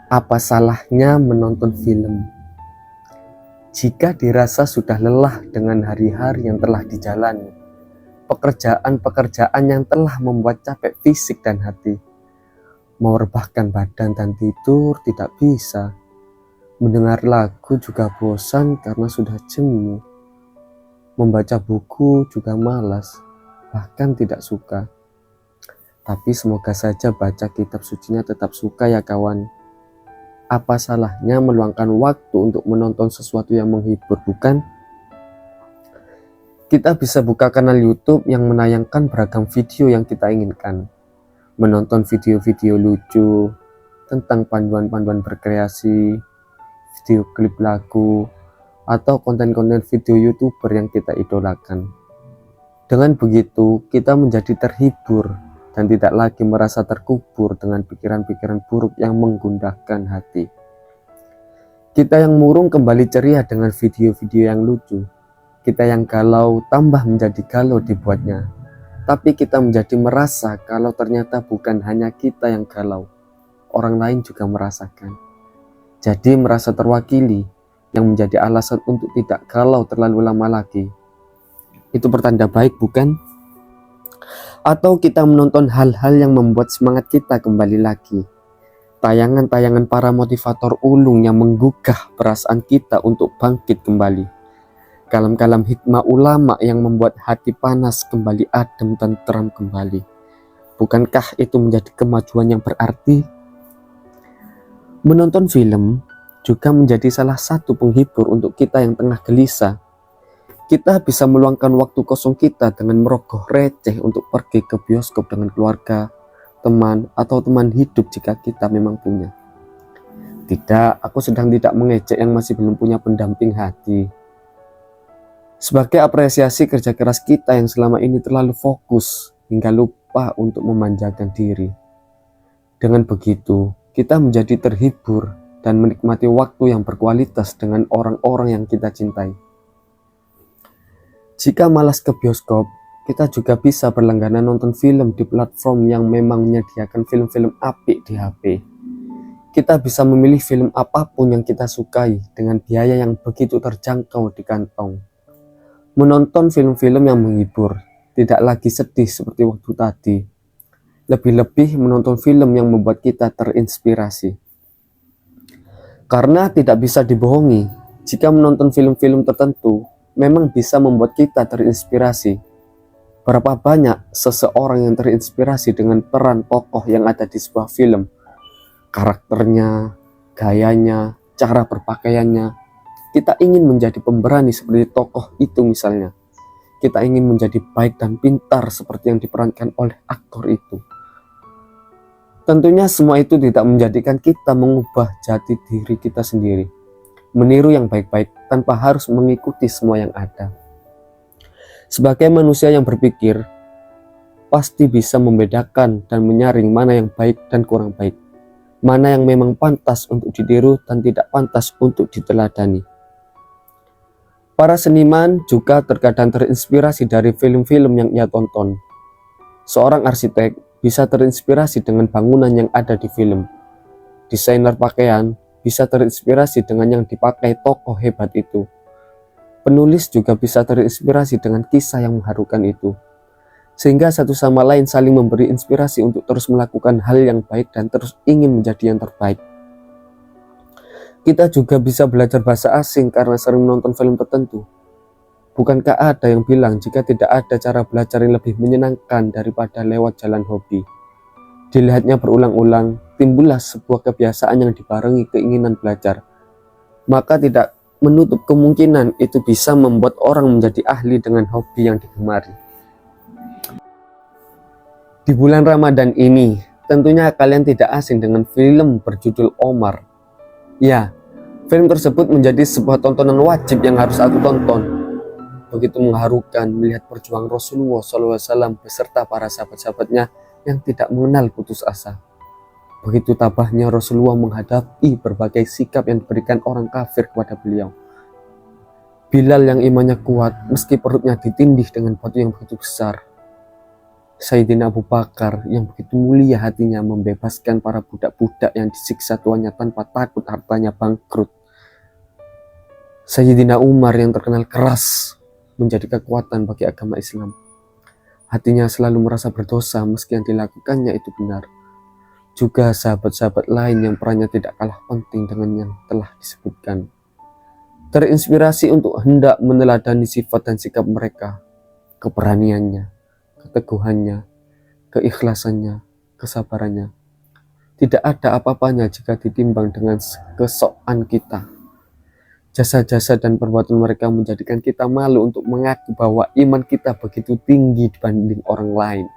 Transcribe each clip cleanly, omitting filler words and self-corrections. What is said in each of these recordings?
Apa salahnya menonton film? Jika dirasa sudah lelah dengan hari-hari yang telah dijalani, pekerjaan-pekerjaan yang telah membuat capek fisik dan hati, mau rebahkan badan dan tidur tidak bisa, mendengar lagu juga bosan karena sudah jemu, membaca buku juga malas, bahkan tidak suka. Tapi semoga saja baca kitab sucinya tetap suka ya kawan. Apa salahnya meluangkan waktu untuk menonton sesuatu yang menghibur, bukan? Kita bisa buka kanal YouTube yang menayangkan beragam video yang kita inginkan. Menonton video-video lucu tentang panduan-panduan berkreasi, video klip lagu, atau konten-konten video YouTuber yang kita idolakan. Dengan begitu, kita menjadi terhibur dan tidak lagi merasa terkubur dengan pikiran-pikiran buruk yang menggundahkan hati. Kita yang murung kembali ceria dengan video-video yang lucu. Kita yang galau tambah menjadi galau dibuatnya. Tapi kita menjadi merasa kalau ternyata bukan hanya kita yang galau, orang lain juga merasakan. Jadi merasa terwakili yang menjadi alasan untuk tidak galau terlalu lama lagi. Itu pertanda baik, bukan? Atau kita menonton hal-hal yang membuat semangat kita kembali lagi. Tayangan-tayangan para motivator ulung yang menggugah perasaan kita untuk bangkit kembali. Kalam-kalam hikmah ulama yang membuat hati panas kembali adem dan tenteram kembali. Bukankah itu menjadi kemajuan yang berarti? Menonton film juga menjadi salah satu penghibur untuk kita yang tengah gelisah. Kita bisa meluangkan waktu kosong kita dengan merogoh receh untuk pergi ke bioskop dengan keluarga, teman, atau teman hidup jika kita memang punya. Tidak, aku sedang tidak mengejek yang masih belum punya pendamping hati. Sebagai apresiasi kerja keras kita yang selama ini terlalu fokus hingga lupa untuk memanjakan diri. Dengan begitu, kita menjadi terhibur dan menikmati waktu yang berkualitas dengan orang-orang yang kita cintai. Jika malas ke bioskop, kita juga bisa berlangganan nonton film di platform yang memang menyediakan film-film apik di HP. Kita bisa memilih film apapun yang kita sukai dengan biaya yang begitu terjangkau di kantong. Menonton film-film yang menghibur, tidak lagi sedih seperti waktu tadi. Lebih-lebih menonton film yang membuat kita terinspirasi. Karena tidak bisa dibohongi, jika menonton film-film tertentu, memang bisa membuat kita terinspirasi. Berapa banyak seseorang yang terinspirasi dengan peran tokoh yang ada di sebuah film. Karakternya, gayanya, cara berpakaiannya. Kita ingin menjadi pemberani seperti tokoh itu misalnya. Kita ingin menjadi baik dan pintar seperti yang diperankan oleh aktor itu. Tentunya semua itu tidak menjadikan kita mengubah jati diri kita sendiri. Meniru yang baik-baik tanpa harus mengikuti semua yang ada. Sebagai manusia yang berpikir, pasti bisa membedakan dan menyaring mana yang baik dan kurang baik, mana yang memang pantas untuk ditiru dan tidak pantas untuk diteladani. Para seniman juga terkadang terinspirasi dari film-film yang ia tonton. Seorang arsitek bisa terinspirasi dengan bangunan yang ada di film. Desainer pakaian bisa terinspirasi dengan yang dipakai tokoh hebat itu. Penulis juga bisa terinspirasi dengan kisah yang mengharukan itu. Sehingga satu sama lain saling memberi inspirasi untuk terus melakukan hal yang baik dan terus ingin menjadi yang terbaik. Kita juga bisa belajar bahasa asing karena sering menonton film tertentu. Bukankah ada yang bilang jika tidak ada cara belajar yang lebih menyenangkan daripada lewat jalan hobi? Dilihatnya berulang-ulang, timbullah sebuah kebiasaan yang dibarengi keinginan belajar. Maka tidak menutup kemungkinan itu bisa membuat orang menjadi ahli dengan hobi yang digemari. Di bulan Ramadan ini, tentunya kalian tidak asing dengan film berjudul Omar. Ya, film tersebut menjadi sebuah tontonan wajib yang harus aku tonton. Begitu mengharukan melihat perjuangan Rasulullah SAW beserta para sahabat-sahabatnya yang tidak mengenal putus asa. Begitu tabahnya Rasulullah menghadapi berbagai sikap yang diberikan orang kafir kepada beliau. Bilal yang imannya kuat meski perutnya ditindih dengan batu yang begitu besar. Sayyidina Abu Bakar yang begitu mulia hatinya membebaskan para budak-budak yang disiksa tuannya tanpa takut hartanya bangkrut. Sayyidina Umar yang terkenal keras menjadi kekuatan bagi agama Islam. Hatinya selalu merasa berdosa meski yang dilakukannya itu benar. Juga sahabat-sahabat lain yang perannya tidak kalah penting dengan yang telah disebutkan. Terinspirasi untuk hendak meneladani sifat dan sikap mereka, keberaniannya, keteguhannya, keikhlasannya, kesabarannya. Tidak ada apa-apanya jika ditimbang dengan kesokan kita. Jasa-jasa dan perbuatan mereka menjadikan kita malu untuk mengaku bahwa iman kita begitu tinggi dibanding orang lain.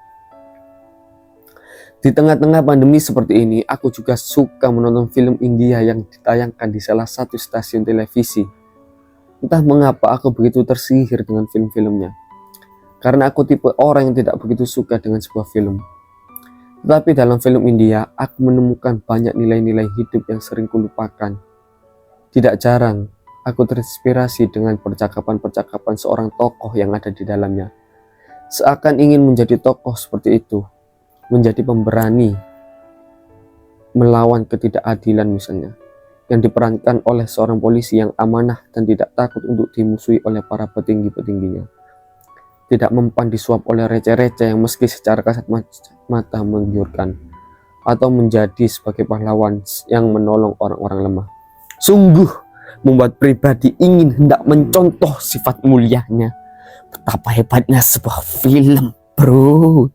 Di tengah-tengah pandemi seperti ini, aku juga suka menonton film India yang ditayangkan di salah satu stasiun televisi. Entah mengapa aku begitu tersihir dengan film-filmnya. Karena aku tipe orang yang tidak begitu suka dengan sebuah film. Tetapi dalam film India, aku menemukan banyak nilai-nilai hidup yang sering kulupakan. Tidak jarang, aku terinspirasi dengan percakapan-percakapan seorang tokoh yang ada di dalamnya. Seakan ingin menjadi tokoh seperti itu, menjadi pemberani, melawan ketidakadilan misalnya, yang diperankan oleh seorang polisi yang amanah dan tidak takut untuk dimusuhi oleh para petinggi-petingginya. Tidak mempan disuap oleh receh-receh yang meski secara kasat mata menggiurkan, atau menjadi sebagai pahlawan yang menolong orang-orang lemah. Sungguh membuat pribadi ingin hendak mencontoh sifat mulianya. Betapa hebatnya sebuah film, bro.